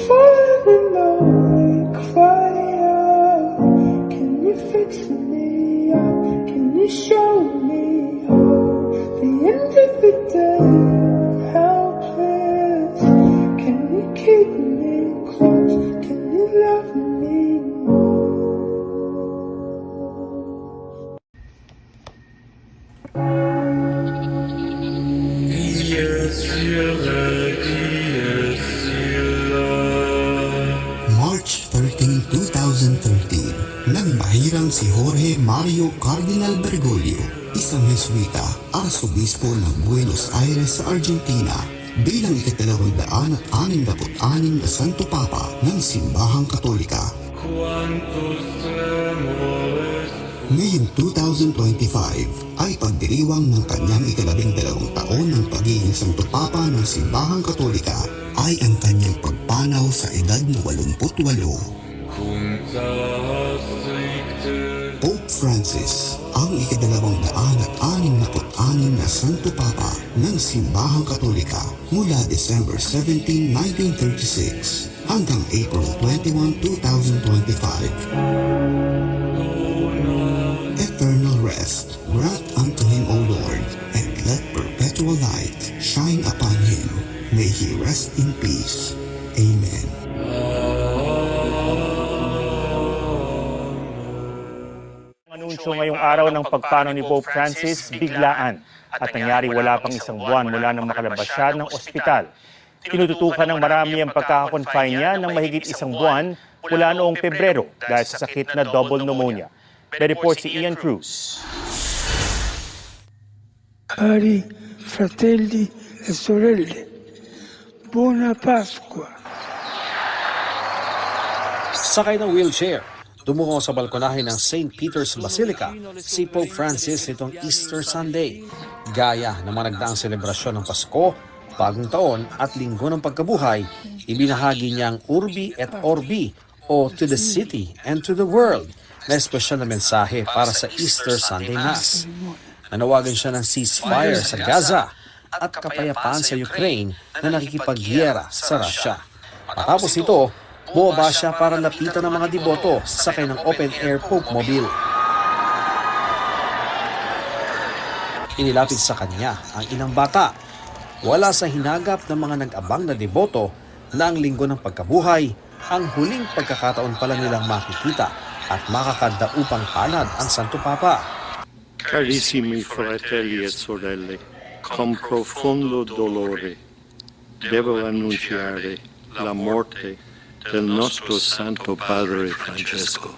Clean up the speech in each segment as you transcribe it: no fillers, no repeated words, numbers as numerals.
falling and only cry out. Can you fix me up? Can you show me hope? The end of the day, I'm helpless. Can you keep me close? Can you love me more? March 13, 2013, nang mahirang si Jorge Mario Cardinal Bergoglio, isang Jesuita, Arsobispo ng Buenos Aires sa Argentina, bilang ika-266 na Santo Papa ng Simbahang Katolika. Ngayong 2025 ay pagdiriwang ng kanyang ika-12 taon ng pagiging Santo Papa ng Simbahang Katolika ay ang kanyang pagpanaw sa edad na 88. Pope Francis, ang ika-266 na Santo Papa ng Simbahang Katolika mula December 17, 1936 hanggang April 21, 2025. Eternal rest grant unto him, O Lord, and let perpetual light shine upon him. May he rest in peace. Amen. Anunsyo ngayong araw ng pagpanaw ni Pope Francis biglaan at nangyari wala pang isang buwan mula nang makalabas siya ng ospital. Tinututukan ng marami ang pagkakakonfine niya ng mahigit isang buwan mula noong Pebrero dahil sa sakit na double pneumonia. May report si Ian Cruz. Cari fratelli e sorelle, buona Pasqua. Sakay ng wheelchair, dumungo sa balkonahe ng St. Peter's Basilica si Pope Francis nitong Easter Sunday. Gaya ng mga nagdaang selebrasyon ng Pasko, Bagong Taon at Linggo ng Pagkabuhay, ibinahagi niyang Urbi et Orbi o to the city and to the world na espesyal na mensahe para sa Easter Sunday Mass. Nanawagan siya ng ceasefire sa Gaza at kapayapaan sa Ukraine na nakikipaggiyera sa Russia. Matapos ito, bumaba siya para lapitan ng mga deboto sakay ng open-air Pope Mobile. Inilapit sa kanya ang inang bata. Wala sa hinagap ng mga nag-abang na deboto na ang Linggo ng Pagkabuhay ang huling pagkakataon pala nilang makikita at makakadaupang palad ang Santo Papa. Carissimi fratelli e sorelle, con profondo dolore devo annunciare la morte del nostro Santo Padre Francesco.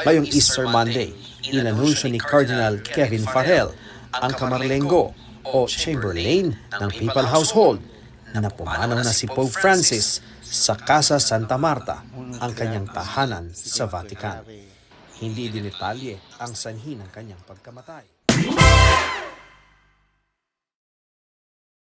Ngayong Easter Monday, inanunsyo ni Cardinal Kevin Farrell, ang Camarlengo o Chamberlain ng Papal Household, na pumanaw na si Pope Francis sa Casa Santa Marta, ang kanyang tahanan sa Vatican. Hindi dinetalye ang sanhi ng kanyang pagkamatay.